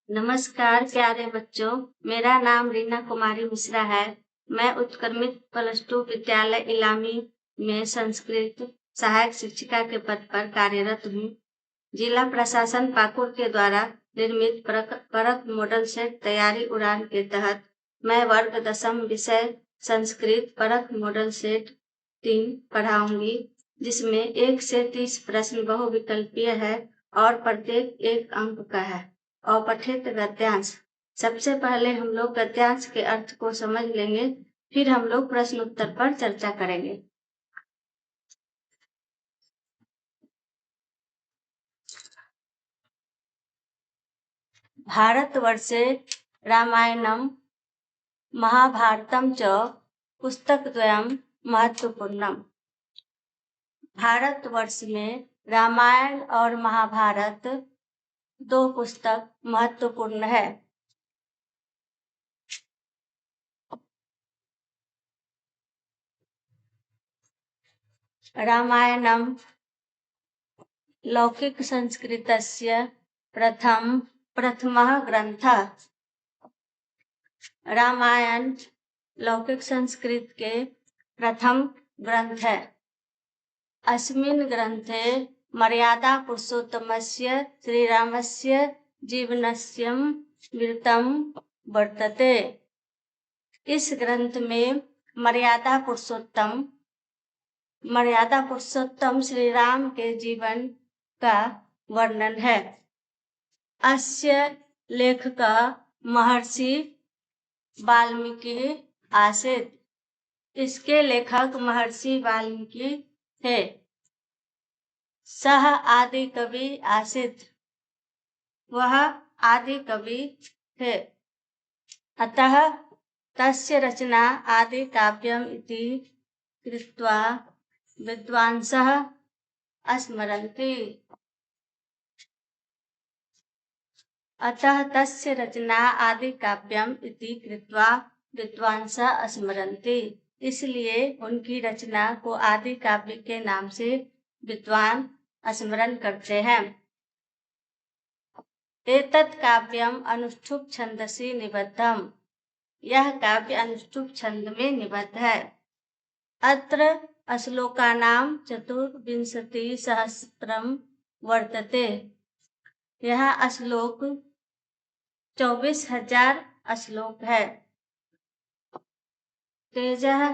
नमस्कार प्यारे बच्चों, मेरा नाम रीना कुमारी मिश्रा है। मैं उत्क्रमित +2 विद्यालय इलामी में संस्कृत सहायक शिक्षिका के पद पर कार्यरत हूँ। जिला प्रशासन पाकुड़ के द्वारा निर्मित परख मॉडल सेट तैयारी उड़ान के तहत मैं वर्ग 10वीं विषय संस्कृत परख मॉडल सेट 3 पढ़ाऊंगी, जिसमें 1 से 30 प्रश्न बहुविकल्पीय है और प्रत्येक 1 अंक का है। अपठित गद्यांश। सबसे पहले हम लोग गद्यांश के अर्थ को समझ लेंगे, फिर हम लोग प्रश्न उत्तर पर चर्चा करेंगे। भारतवर्षे रामायणं महाभारतं च पुस्तकद्वयं महत्वपूर्णम्। भारतवर्ष में रामायण और महाभारत 2 पुस्तक महत्वपूर्ण है। रामायणं लौकिक संस्कृतस्य प्रथमः ग्रंथः। रामायण लौकिक संस्कृत के प्रथम ग्रंथ है। अस्मिन् ग्रंथे मर्यादा पुरुषोत्तमस्य श्रीरामस्य जीवनस्य वृत्तं वर्तते। इस ग्रंथ में मर्यादा पुरुषोत्तम श्री राम के जीवन का वर्णन है। अस्य लेखकः महर्षि वाल्मीकि आसीत्। इसके लेखक महर्षि वाल्मीकि थे। सः आदि कवि आसीत्। वह आदि कवि थे। अतः तस्य रचना आदि काव्यम् इति कृत्वा विद्वांसः स्मरन्ति। अतः तस्य रचना आदि काव्यम् इति कृत्वा विद्वांसः स्मरन्ति। इसलिए उनकी रचना को आदि काव्य के नाम से विद्वान स्मरण करते हैं। एतत् काव्यम् अनुष्ठुप छंदसि निबद्धम्। यह काव्य अनुष्ठुप छंद में निबद्ध है। अत्र श्लोकानां 24,000 वर्तते। यह श्लोक 24,000 श्लोक है। तेजः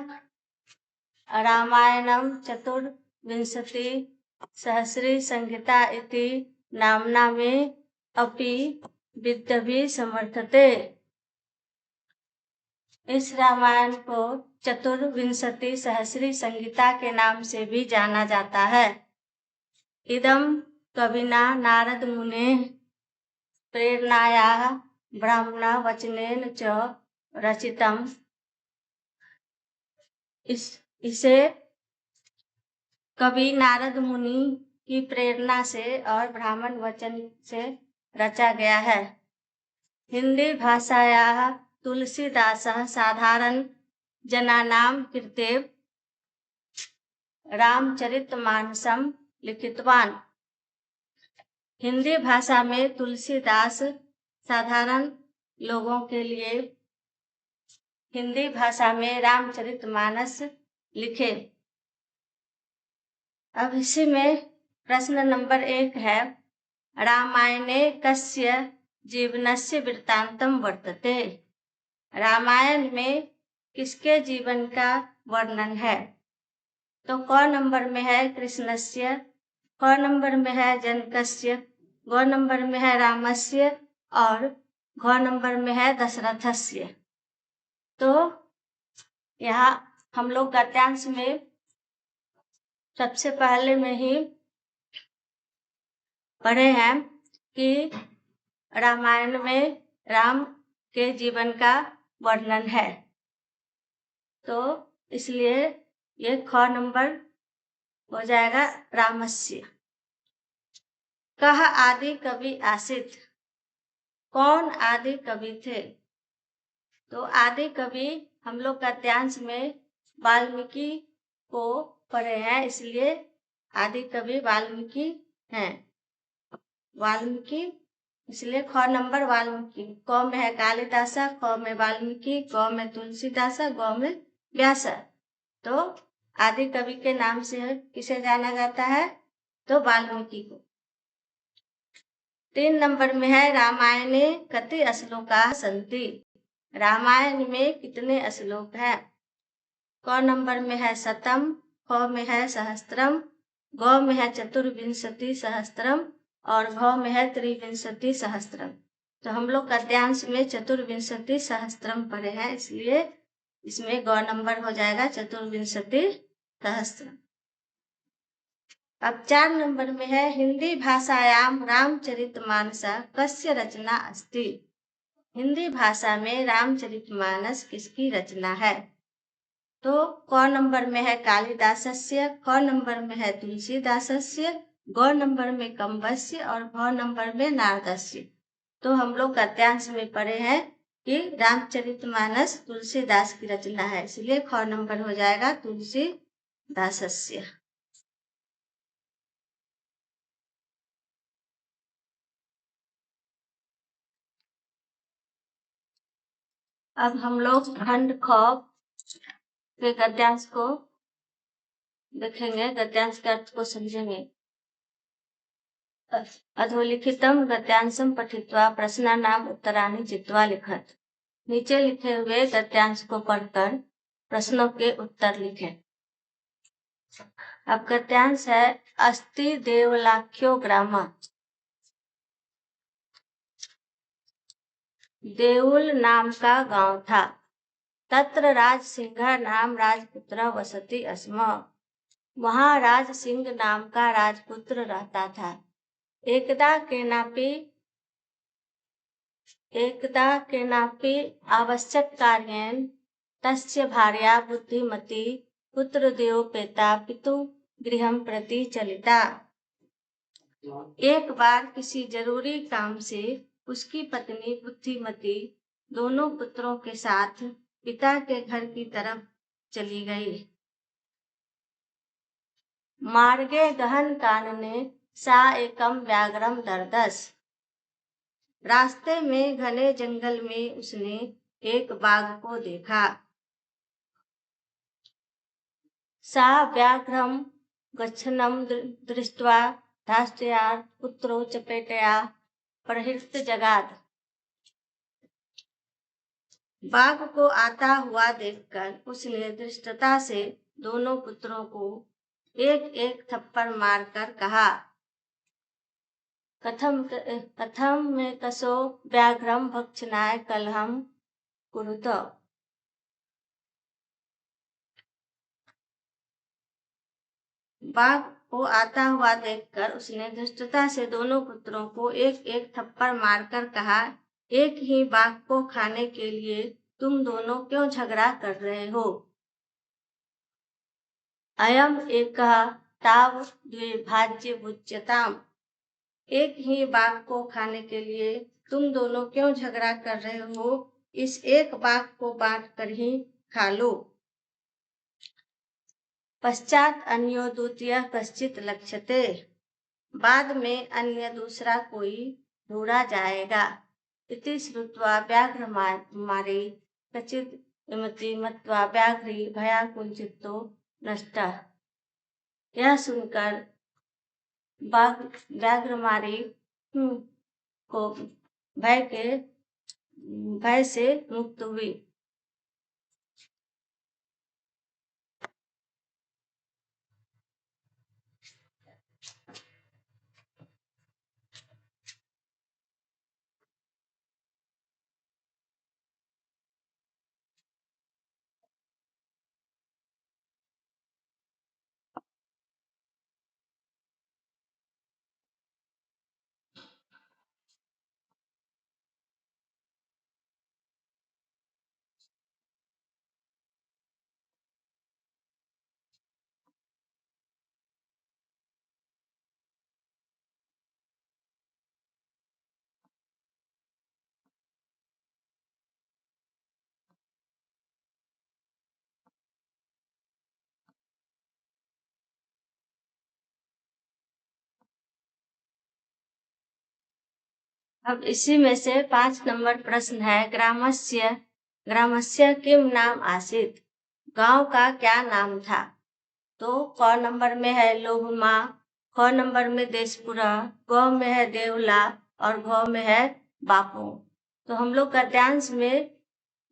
रामायणं 24,000 संहिता इति नाम्ना में अपि विद्यभिः समर्थते। इस रामायण को 24,000 संहिता के नाम से भी जाना जाता है। इदं कविना नारद मुनेः प्रेरणायाः ब्राह्मण वचनेन च रचितम्। इसे कवि नारद मुनि की प्रेरणा से और ब्राह्मण वचन से रचा गया है। हिंदी भाषायाः तुलसीदासः साधारण जनानां कृते रामचरितमानसं लिखितवान्। हिंदी भाषा में तुलसीदास साधारण लोगों के लिए हिंदी भाषा में रामचरितमानस लिखे। अब इसी में प्रश्न नंबर 1 है, रामायणे कस्य जीवनस्य वृत्तांतम वर्तते। रामायण में किसके जीवन का वर्णन है? तो क नंबर में है कृष्णस्य, ख नंबर में है जनकस्य, ग नंबर में है रामस्य और घ नंबर में है दशरथस्य। तो यहाँ हम लोग गद्यांश में सबसे पहले में ही पढ़े हैं कि रामायण में राम के जीवन का वर्णन है। तो इसलिए ये ख नंबर हो जाएगा रामस्य। कह आदि कवि आसीत्। कौन आदि कवि थे? तो आदि कवि हम लोग गद्यांश में वाल्मीकि को पढ़े हैं, इसलिए आदि कवि वाल्मीकि हैं। वाल्मीकि इसलिए ख नंबर वाल्मीकि। क में है कालिदासा, ख में वाल्मीकि, ग में तुलसीदासा, ग में व्यास। तो आदि कवि के नाम से किसे जाना जाता है? तो वाल्मीकि को। 3 नंबर में है रामायणे कति श्लोका सन्ति। रामायण में कितने श्लोक हैं? क नंबर में है शतम, ख में है सहस्त्रम, ग में है चतुर्विंशति सहस्त्रम और घ में है त्रिविंशति सहस्त्रम। तो हम लोग गद्यांश में चतुर्विंशति सहस्त्रम पढ़े हैं, इसलिए इसमें ग नंबर हो जाएगा चतुर्विंशति सहस्त्रम। अब 4 नंबर में है हिंदी भाषायाम रामचरितमानस कस्य रचना अस्ति। हिंदी भाषा में रामचरितमानस किसकी रचना है? तो क नंबर में है कालिदासस्य, ख नंबर में है तुलसीदासस्य, ग नंबर में कम्बस्य और घ नंबर में नारदस्य। तो हम लोग गद्यांश में पढ़े हैं कि रामचरितमानस तुलसीदास की रचना है, इसलिए ख नंबर हो जाएगा तुलसीदासस्य। अब हम लोग खंड ख के गद्यांश को देखेंगे, गद्यांश के अर्थ को समझेंगे। अधोलिखितम गद्यांशम पठित्वा प्रश्नानाम उत्तराणि चित्वा लिखत। नीचे लिखे हुए गद्यांश को पढ़कर प्रश्नों के उत्तर लिखें। अब गद्यांश है अस्ति देवलाख्यो ग्राम। देउल नाम का गांव था। तत्र राज सिंह नाम राजपुत्र वसति अस्म। वहां राज सिंह नाम का राजपुत्र रहता था। एकदा केनापि आवश्यक कार्येन तस्य भार्या बुद्धिमती पुत्रद्वयोपेता पितु गृहं प्रति चलिता। एक बार किसी जरूरी काम से उसकी पत्नी बुद्धिमती दोनों पुत्रों के साथ पिता के घर की तरफ चली गई। मार्गे गहन कानने सा एकम व्याघ्रम दर्दस। रास्ते में घने जंगल में उसने एक बाघ को देखा। सा व्याघ्रम गच्छन्नं दृष्ट्वा धास्त्या पुत्रो चपेटया प्रहृत जगाद। बाघ को आता हुआ देखकर उसने धृष्टता से दोनों पुत्रों को एक एक थप्पड़ मारकर कहा, कथम में कसो व्याघ्रम भक्षणाय कलहम कुरुत। बाघ को आता हुआ देखकर उसने धृष्टता से दोनों पुत्रों को एक एक थप्पड़ मारकर कहा, एक ही बाघ को खाने के लिए तुम दोनों क्यों झगड़ा कर रहे हो? अयम एकः ताव द्विभाज्य भुज्यताम। एक ही बाघ को खाने के लिए तुम दोनों क्यों झगड़ा कर रहे हो? इस एक बाघ को बांट कर ही खा लो। पश्चात अन्यो द्वितीय कश्चित लक्ष्यते। बाद में अन्य दूसरा कोई ढूंढा जाएगा। इति श्रुत्वा व्याघ्रमारे कचित् इमति मत्वा व्याघ्री भयाकुलचित्तो नष्टः। यह सुनकर व्याघ्रमारी को भय से मुक्त हुई। अब इसी में से 5 नंबर प्रश्न है, ग्रामस्य ग्रामस्य किम नाम आसीत, गांव का क्या नाम था। तो क नंबर में है लोहमा, ख नंबर में देशपुरा, ग में है देवला और घ में है बापू। तो हम लोग गद्यांश में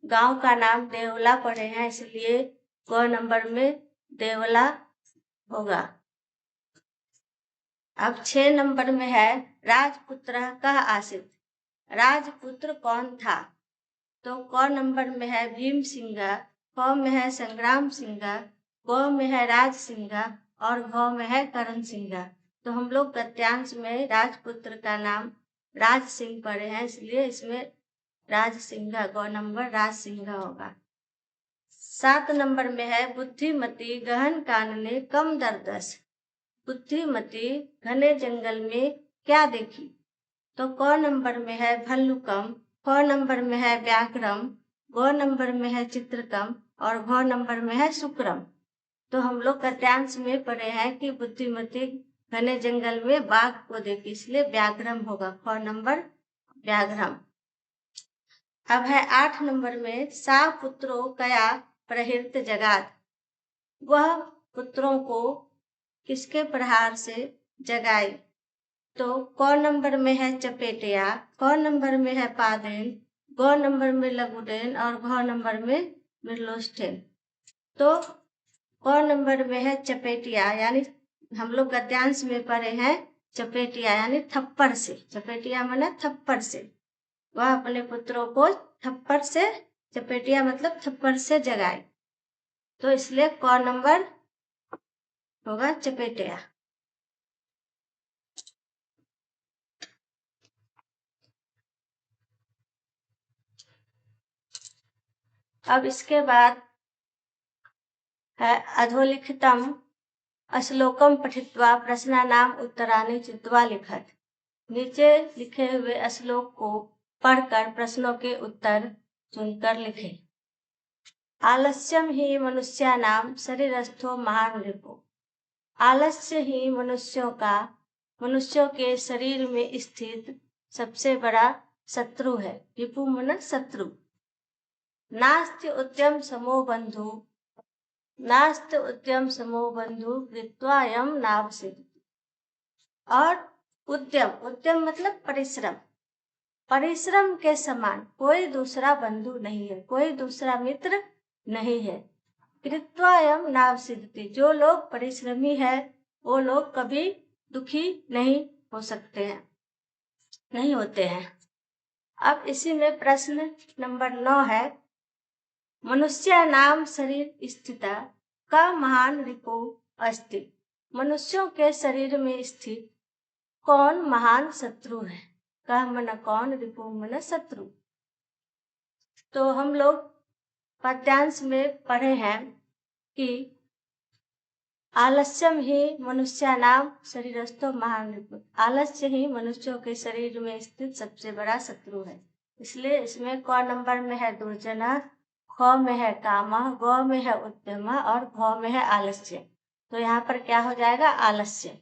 गांव का नाम देवला पढ़े हैं, इसलिए क नंबर में देवला होगा। अब 6 नंबर में है, राजपुत्र कह आसित, राजपुत्र कौन था। तो क नंबर में है भीम सिंह, ख में है संग्राम सिंह, ग में है राज सिंह और घ में है करण सिंह। तो हम लोग गद्यांश में राजपुत्र का नाम राज सिंह पढ़े हैं, इसलिए इसमें राज सिंह, ग नंबर राज सिंह होगा। 7 नंबर में है, बुद्धिमती गहन कानने कम दरदस, बुद्धिमती घने जंगल में क्या देखी। तो क नंबर में है भल्लुकम, ख नंबर में है व्याघ्रम, ग नंबर में है चित्रकम और घ नंबर में है शुक्रम। तो हम लोग गद्यांश में पढ़े हैं कि बुद्धिमती घने जंगल में बाघ को देखी, इसलिए व्याघ्रम होगा, ख नंबर व्याघ्रम। अब है 8 नंबर में, सा पुत्रो कया प्रहृत जगात, वह पुत्रों को किसके प्रहार से जगाई। तो क नंबर में है चपेटिया, ख नंबर में है पादेन, ग नंबर में लगुडेन और घ नंबर में मिर्लोस्टेन। तो क नंबर में है चपेटिया, यानी हम लोग गद्यांश में पढ़े हैं चपेटिया यानी थप्पड़ से, चपेटिया माने थप्पड़ से, वह अपने पुत्रों को थप्पड़ से, चपेटिया मतलब थप्पड़ से जगाए। तो इसलिए क नंबर होगा चपेटिया। अब इसके बाद है अधोलिखितम श्लोकम पठित्वा प्रश्नानाम उत्तराणि चित्वा लिखत, नीचे लिखे हुए श्लोक को पढ़कर प्रश्नों के उत्तर चुनकर लिखें। आलस्यम ही मनुष्यानाम शरीरस्थो महान रिपु, आलस्य ही मनुष्यों के शरीर में स्थित सबसे बड़ा शत्रु है। रिपु मन शत्रु। नास्ति उद्यम समो बंधु, नास्त उद्यम समो बंधु कृत्वायम नावसित। और उद्यम मतलब परिश्रम, परिश्रम के समान कोई दूसरा बंधु नहीं है, कोई दूसरा मित्र नहीं है। कृत्वायम नावसिद्धि, जो लोग परिश्रमी है वो लोग कभी दुखी नहीं हो सकते हैं, नहीं होते हैं। अब इसी में प्रश्न नंबर 9 है, मनुष्य नाम शरीर स्थिता का महान रिपु अस्ति, मनुष्यों के शरीर में स्थित कौन महान शत्रु है। का मन कौन, रिपु मन शत्रु। तो हम लोग पद्यांश में पढ़े हैं कि आलस्यम ही मनुष्यानाम शरीरस्थो महान रिपु, आलस्य ही मनुष्यों के शरीर में स्थित सबसे बड़ा शत्रु है। इसलिए इसमें क नंबर में है दुर्जना, ख में है कामः, ग में है उद्यम और घ में है आलस्य। तो यहाँ पर क्या हो जाएगा, आलस्य।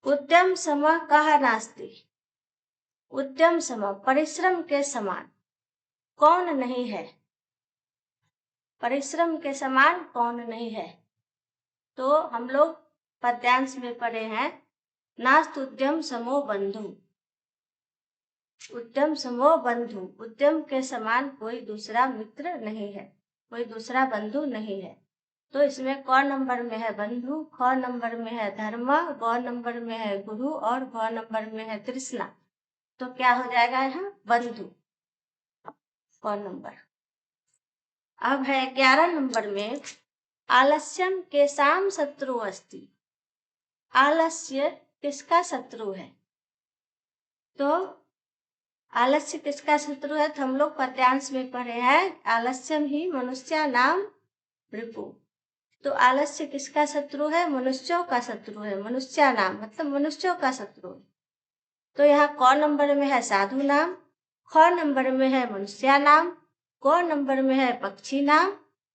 उद्यम सम कहा नास्ति, उद्यम सम परिश्रम के समान कौन नहीं है, परिश्रम के समान कौन नहीं है। तो हम लोग पद्यांश में पढ़े हैं, नास्त उद्यम समो बंधु, उद्यम समो बंधु, उद्यम के समान कोई दूसरा मित्र नहीं है, कोई दूसरा बंधु नहीं है। तो इसमें क नंबर में है बंधु, ख नंबर में है धर्म, ग नंबर में है गुरु और घ नंबर में है तृष्णा। तो क्या हो जाएगा यहाँ बंधु, क नंबर। अब है 11 नंबर में, आलस्यम के साम शत्रु अस्ति, आलस्य किसका शत्रु है। तो आलस्य किसका शत्रु है, तो हम लोग पद्यांश में पढ़े हैं, आलस्यम ही मनुष्य नाम रिपु। तो आलस्य किसका शत्रु है, मनुष्यों का शत्रु है, मनुष्य नाम मतलब मनुष्यों का शत्रु है। तो यहाँ क नंबर में है साधु नाम, ख नंबर में है मनुष्य नाम, ग नंबर में है पक्षी नाम,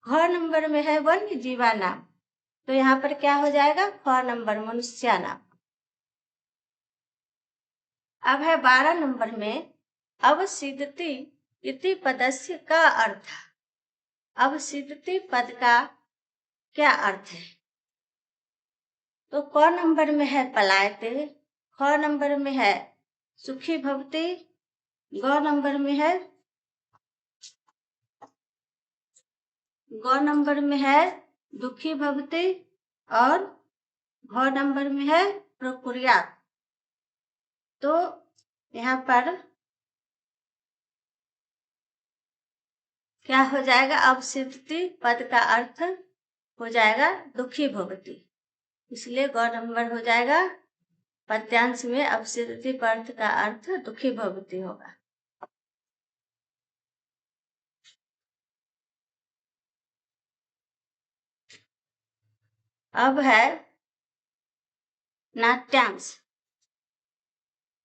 घ नंबर में है वन्य जीवा नाम। तो यहाँ पर क्या हो जाएगा, ख नंबर मनुष्य नाम। अब है 12 नंबर में अवसिद्धति इति पदस्य का अर्थ। अवसिद्धति पद का क्या अर्थ है? तो क नंबर में है पलायते, ख नंबर में है सुखी भवति, ग नंबर में है दुखी भवति और घ नंबर में है प्रकुर्यात्। तो यहाँ पर क्या हो जाएगा? अवसिद्धति पद का अर्थ हो जाएगा दुखी भवति, इसलिए ग नंबर हो जाएगा। पद्यांश में अवसिद्धति पद का अर्थ दुखी भवति होगा। अब है नाट्यांश।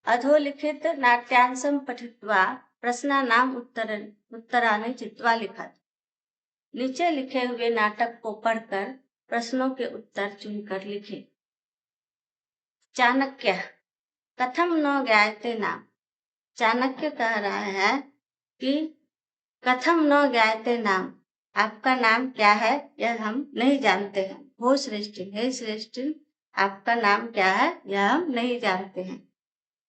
अधोलिखित नाट्यांशम पठित्वा प्रश्नानाम उत्तराणि चित्वा लिखत। नीचे लिखे हुए नाटक को पढ़कर प्रश्नों के उत्तर चुनकर लिखे। चाणक्य कथम न ज्ञायते नाम। चाणक्य कह रहा है कि कथम न ज्ञायते नाम, आपका नाम क्या है यह हम नहीं जानते हैं। हो श्रेष्ठ, हे श्रेष्ठ, आपका नाम क्या है यह हम नहीं जानते हैं।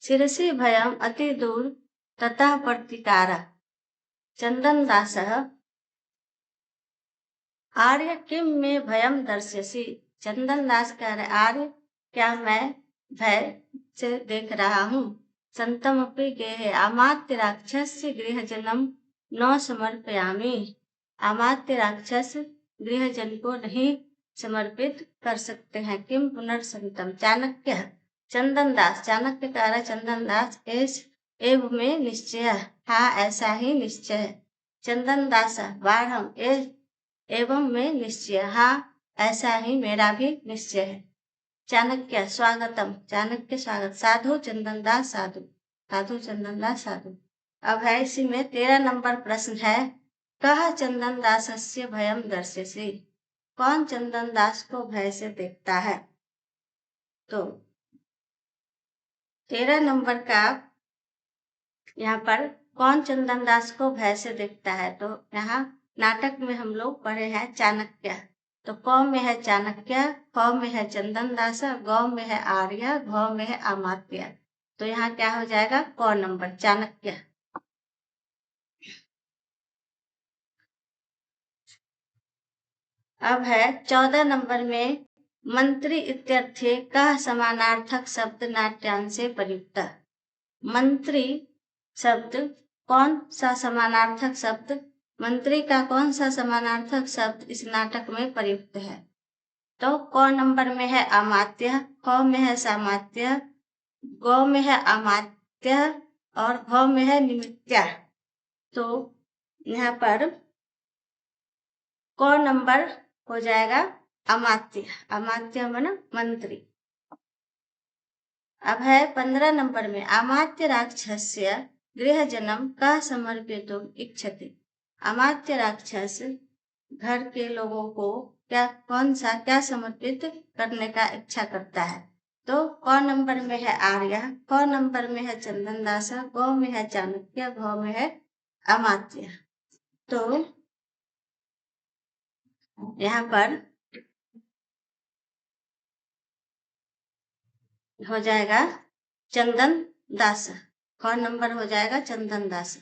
शिरसि भयम अति दूर ततः प्रतिकार। चंदन दास आर्य किम में भयम दर्शसी। चंदन दास कह रहे आर्य क्या मैं भय से देख रहा हूँ। संतम अपि गेहे अमात्य राक्षस गृह जन्म न समर्पयामि। अमात्य राक्षस गृहजन को नहीं समर्पित कर सकते हैं। किम पुनर्संतम। चाणक्य चंदन दास, चाणक्य कह रहे चंदन दास एव में निश्चय, हाँ ऐसा ही निश्चय है। चंदन दास बाढ़ एवं में निश्चय, हाँ ऐसा ही मेरा भी निश्चय है। चाणक्य स्वागतम, चाणक्य स्वागत। साधु चंदन दास साधु, साधु चंदन दास साधु। अब है इसी में 13 नंबर प्रश्न है, कह चंदन दासस्य भयम दर्शसी। कौन चंदन दास को भय से देखता है? तो 13 नंबर का यहाँ पर कौन चंदन दास को भय से देखता है, तो यहाँ नाटक में हम लोग पढ़े हैं चाणक्य। तो क में है चाणक्य, ख में है चंदन दास, ग में है आर्य, घ में है अमात्य। तो यहाँ क्या हो जाएगा? क नंबर चाणक्य। अब है 14 नंबर में मंत्री इत्यर्थे कः समानार्थक शब्द नाट्यांशे प्रयुक्त। मंत्री शब्द कौन सा समानार्थक शब्द, मंत्री का कौन सा समानार्थक शब्द इस नाटक में प्रयुक्त है? तो क नंबर में है अमात्य, ख में है सामात्य, ग में है अमात्य और घ में है निमित्या। तो यहाँ पर क नंबर हो जाएगा अमात्य, अमात्य माने मंत्री। अब है 15 नंबर में अमात्य राक्षस्य गृह जन्म का समर्पितुम इच्छति। अमात्य राक्षस घर के लोगों को क्या समर्पित करने का इच्छा करता है? तो क नंबर में है आर्य, क नंबर में है चंदन दास, ग में है चाणक्य, घ में है अमात्य। तो यहाँ पर हो जाएगा चंदन दास, ख नंबर हो जाएगा चंदन दास।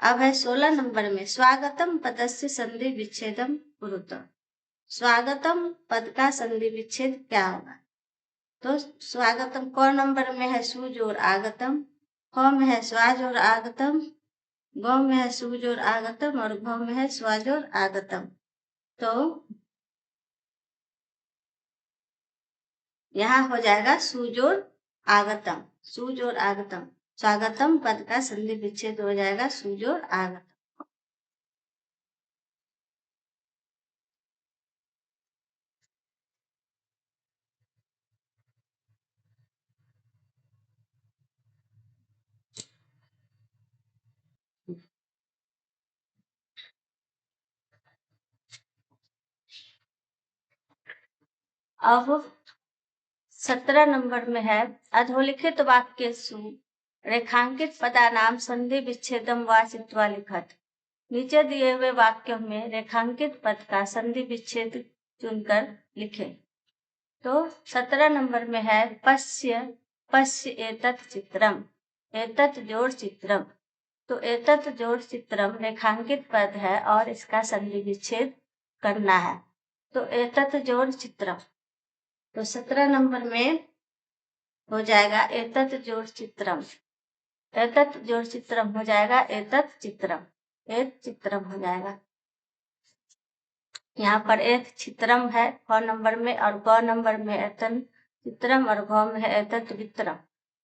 अब है 16 नंबर में स्वागतम पदस्य संधि विच्छेदम कुरुत। स्वागतम पद का संधि विच्छेद क्या होगा? तो स्वागतम क नंबर में है सुजोर आगतम, ख में है स्वाजोर आगतम, ग में है सुजोर आगतम और घ में है स्वाजोर आगतम। तो यहाँ हो जाएगा सुजोर आगतम, सुजोर आगतम। स्वागतम पद का संधि विच्छेद हो जाएगा सुजोर आगतम। अब 17 नंबर में है अधोलिखित वाक्य रेखांकित पदानाम संधि विच्छेदम व चित्वा लिखत। नीचे दिए हुए वाक्यों में रेखांकित पद का संधि विच्छेद चुनकर लिखें। तो 17 नंबर में है पश्य पश्य एतत् चित्रम, एतत् जोड़ चित्रम। तो एतत् जोड़ चित्रम रेखांकित पद है और इसका संधि विच्छेद करना है। तो एतत् जोड़ चित्रम, तो 17 नंबर में हो जाएगा एतत् जोड़ चित्रम, एतत् जोड़ चित्रम हो जाएगा एतत् चित्रम, एत चित्रम हो जाएगा। यहाँ पर एत चित्रम है ख नंबर में और ग नंबर में एतन चित्रम और घ में है एतत् वित्रम।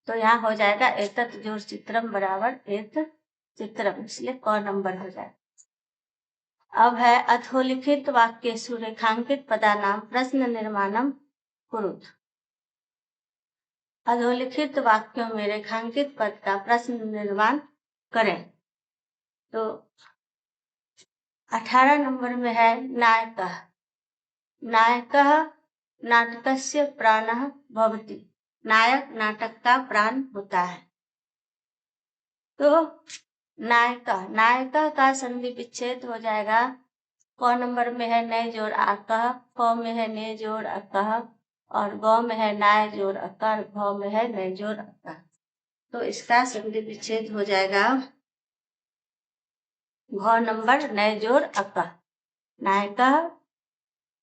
तो यहाँ हो जाएगा एतत् जोड़ चित्रम बराबर एत चित्रम, इसलिए क नंबर हो जाएगा। अब है अधोलिखित वाक्येषु रेखांकित पदानाम प्रश्न निर्माणम कुरुत। अधोलिखित वाक्यों में रेखांकित पद का प्रश्न निर्माण करें। तो 18 नंबर में है नायकः, नायकः नाटकस्य प्राणः भवति, नायक नाटक का प्राण होता है। तो नायका, नायका का संधि विच्छेद हो जाएगा। क नंबर में है नय जोड़ आकः, क में है ने जोड़ अकः और ग में है नाय जोड़ अकर, भ में है नय जोड़ अकर। तो इसका संधि विच्छेद हो जाएगा घ नंबर नय जोड़ अकः। नायका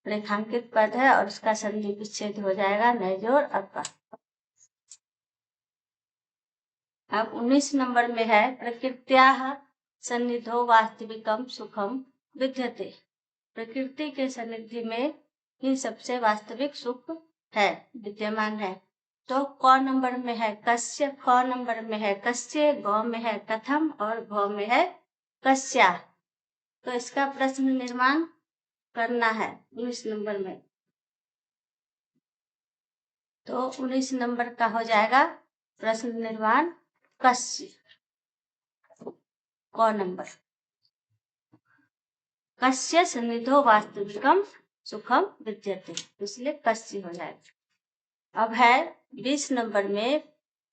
रेखांकित पद है और उसका संधि विच्छेद हो जाएगा नय जोड़ अकः। अब 19 नंबर में है प्रकृत्याः सन्निधौ वास्तविकम सुखम विद्यते। प्रकृति के सन्निधि में ही सबसे वास्तविक सुख है, विद्यमान है। तो क नंबर में है कस्य, ख नंबर में है कस्य, ग में है कथम और भ में है कस्या। तो इसका प्रश्न निर्माण करना है 19 नंबर में। तो 19 नंबर का हो जाएगा प्रश्न निर्माण कस्य, क नंबर, कस्य सन्निधौ वास्तविकम सुखम विद्यते, इसलिए कस्य हो जाएगा। अब है 20 नंबर में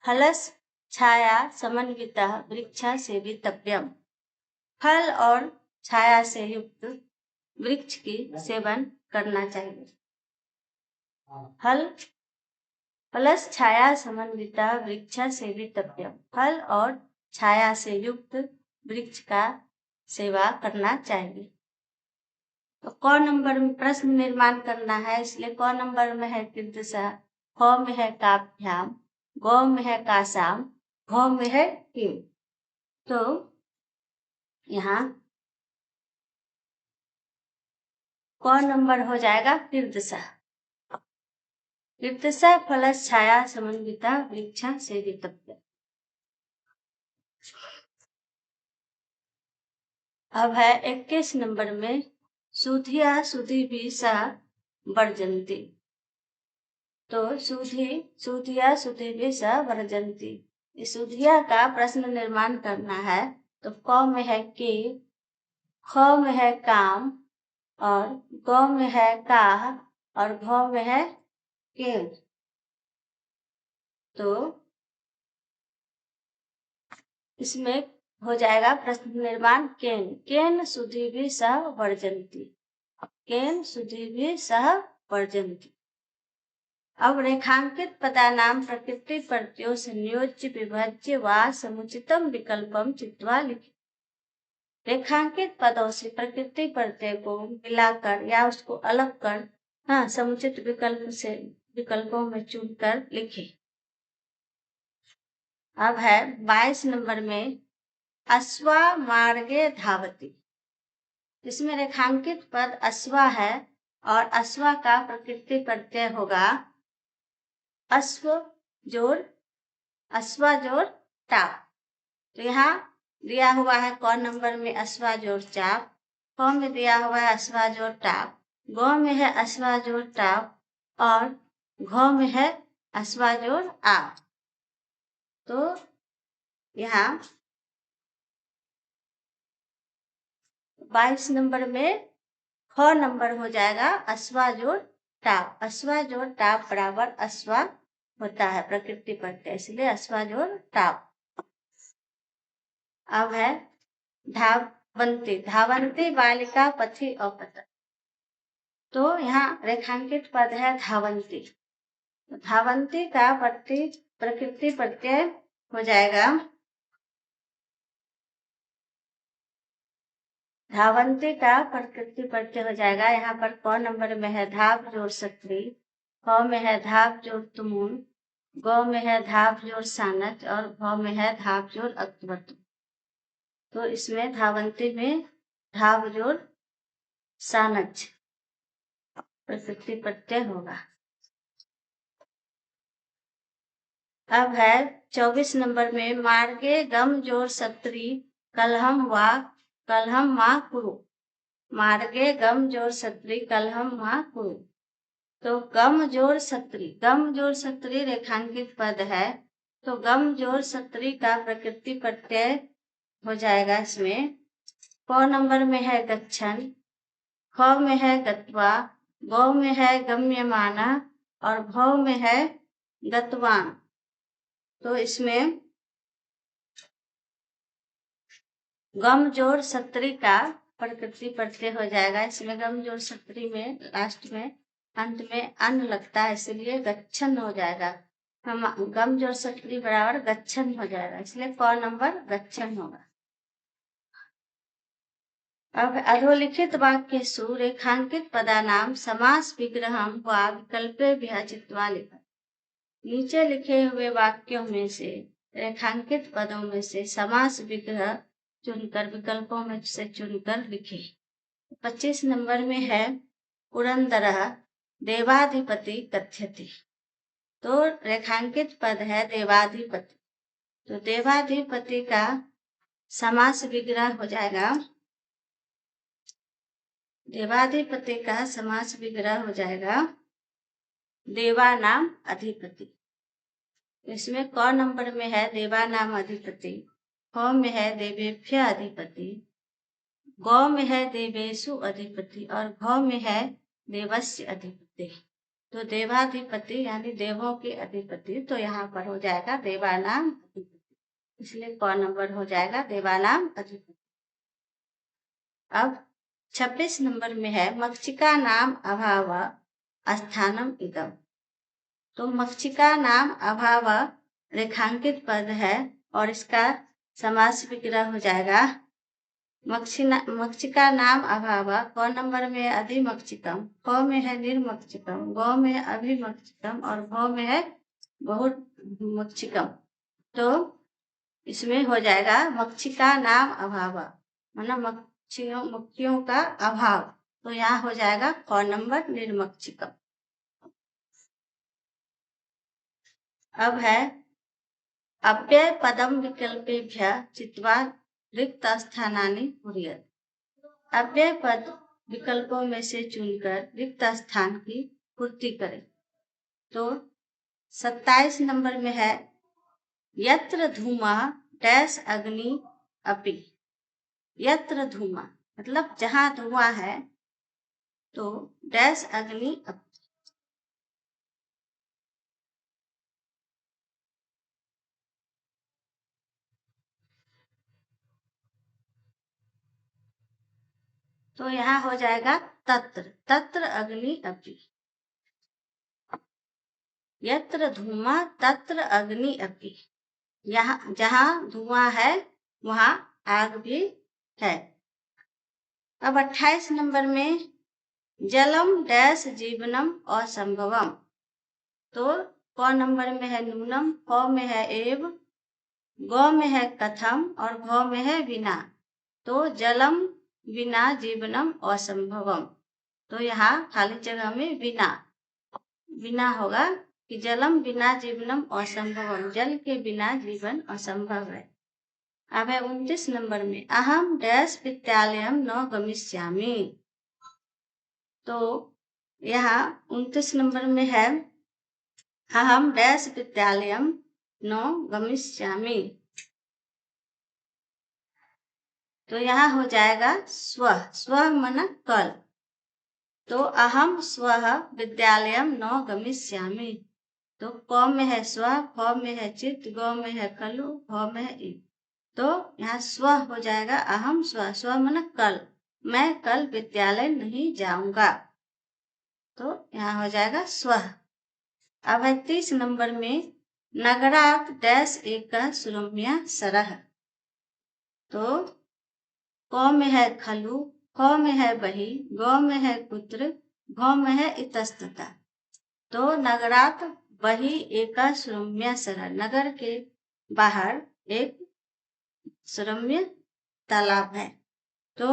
फलस छाया समन्वितः वृक्षा सेवितव्यम। फल और छाया से युक्त वृक्ष की सेवन करना चाहिए। फल फलस छाया समन्वितः वृक्षा सेवितव्यम, फल और छाया से युक्त वृक्ष का सेवा करना चाहिए। तो क नंबर में प्रश्न निर्माण करना है, इसलिए क नंबर में है कीर्तिशः, ख में है काभ्याम, ग में है कासाम, घ में है किम। तो यहाँ क नंबर हो जाएगा कीर्तिशः, कीर्तिशः फलस छाया समन्विता वृक्षा सेवितव्य। अब है 21 नंबर में सुधिया सुधिभिः वर्जन्ति। तो सुधिया सुधिभिः वर्जन्ति, इस सुधिया का प्रश्न निर्माण करना है। तो क में है के, ख में है काम और ग में है काह और घ में है केन। तो इसमें हो जाएगा प्रश्न निर्माण केन, केन सुधिभिः वर्जन्ति, केन सुधिभिः वर्जन्ति। अब रेखांकित पदानाम प्रकृति प्रत्ययो संयोज्य विभज्य व समुचितम विकल्पम चित्वा लिखिए। रेखांकित पदों से प्रकृति प्रत्यय को मिलाकर या उसको अलग कर समुचित विकल्प से विकल्पों में चुनकर लिखें। अब है 22 नंबर में अश्वा मार्गे धावति। इसमें रेखांकित पद अश्वा है और अश्वा का प्रकृति प्रत्यय होगा अश्व जोड़ अश्वा जोड़ टाप। तो यहाँ दिया हुआ है क नंबर में अश्वा जोड़ चाप, ख में दिया हुआ है अश्वा जोड़ टाप, ग में है अश्वा जोड़ टाप और घ में है अश्वा जोड़ आप। तो यहाँ 22 नंबर में ख नंबर हो जाएगा अश्वा जोड़ टाप। अश्वा जोड़ टाप बराबर अश्वा होता है प्रकृति प्रत्यय, इसलिए अश्वा जोड़ टाप अब है धावंती। धावंती बालिका पथि औपत। तो यहाँ रेखांकित पद है धावंती। धावंती का प्रकृति प्रत्यय हो जाएगा। धावंती का प्रकृति प्रत्यय हो जाएगा। यहाँ पर क नंबर में है धाव जोड़ सत्री, ख में है धाव जोड़ तुमुन, ग में है धाव जोड़ सानच और भ में है धाव जोड़ अक्तवतु। तो इसमें धावंती में धाव जोड़ सानच प्रकृति प्रत्यय होगा। अब है 24 नंबर में मार्गे गम जोड़ सत्री कलहम वा कुरु। मार्गे गम जोड़ सत्री कलहम वा कुरु। तो गम जोड़ सत्री रेखांकित पद है। तो गम जोड़ सत्री का प्रकृति प्रत्यय हो जाएगा। इसमें क नंबर में है गच्छन, ख में है गत्वा, ग में है गम्यमाना और भ में है गतवान। तो इसमें गम जोड़ सत्री का प्रकृति प्रत्यय हो जाएगा। इसमें गम जोड़ सत्री में लास्ट में अंत में अन लगता है, इसलिए गच्छन हो जाएगा। हम गम जोड़ सत्री बराबर गच्छन हो जाएगा, इसलिए क नंबर गच्छन होगा। अब अधोलिखित वाक्येषु रेखांकित पदानाम समास विग्रहम व विकल्पे चित्वा लिखा। नीचे लिखे हुए वाक्यों में से रेखांकित पदों में से समास विग्रह चुनकर विकल्पों में से चुनकर लिखे। 25 नंबर में है पुरंदरः देवाधिपति कथ्यते। तो रेखांकित पद है देवाधिपति। तो देवाधिपति का समास विग्रह हो जाएगा। देवाधिपति का समास विग्रह हो जाएगा देवानाम अधिपति। इसमें क नंबर में है देवानाम अधिपति, ख में है देवेभ्य अधिपति, ग में है देवेशु अधिपति और घ में है देवस्य अधिपति। तो देवाधिपति यानी देवों के अधिपति। तो यहाँ पर हो जाएगा देवानाम अधिपति, इसलिए क नंबर हो जाएगा देवानाम अधिपति। अब 26 नंबर में है मक्षिका नाम अभाव स्थानम इदम। तो मक्षिका नाम अभाव रेखांकित पद है और इसका समास विग्रह हो जाएगा मक्षिका नाम अभाव। क नंबर में अधिमक्षिकम, ख में है निर्मक्षिकम, ग में है अभिमक्षिकम और भ में है बहुमक्षिकम। तो इसमें हो जाएगा मक्षिका नाम अभाव, मतलब मक्षियों का अभाव। तो यहाँ हो जाएगा क नंबर निर्मक्षिकम। अब है अव्यय पदम विकल्पेभ्य चित्वा रिक्त स्थानानि पूरयेत्। अव्यय पद विकल्पों में से चुनकर रिक्त स्थान की पूर्ति करें। तो 27 नंबर में है यत्र धूमः डैश अग्नि अपि। यत्र धूमः मतलब जहां धुआं है, तो डैश अग्नि अपि। तो यहाँ हो जाएगा तत्र अग्नि अपि। यत्र धूमः तत्र अग्नि अपि। यहाँ जहां धुआं है वहां आग भी है। अब 28 नंबर में जलम डैश जीवनम असंभवम। तो क नंबर में है नूनम, ख में है एव, ग में है कथम और भ में है बिना। तो जलम बिना जीवनम असंभवम। तो यहाँ खाली जगह में बिना होगा कि जलम बिना जीवनम असंभवम, जल के बिना जीवन असंभव है। अब है 29 नंबर में अहम डैश विद्यालयम न गमिष्यामि। तो यहाँ 29 नंबर में है अहम डैश विद्यालयम न गमिष्यामि। तो यहाँ हो जाएगा स्व मन कल। तो अहम स्वः विद्यालयम न गमिष्यामि। तो क में है स्व, फ में है चित, ग में है खलु, भ में है इ। तो यहाँ स्व हो जाएगा, अहम स्व, स्व माने कल, मैं कल विद्यालय नहीं जाऊंगा, तो यहाँ हो जाएगा स्व। अब है 30 नंबर में, नगरात डैश एक सुरम्य सरह। तो क में है खलु, ख में है बही, ग में है पुत्र, घ में है इतस्तता। तो नगरात बही एका सुरम्य सरह, नगर के बाहर एक सुरम्य तालाब है, तो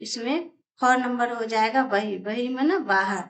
इसमें ख नंबर हो जाएगा बही, बही में ना बाहर,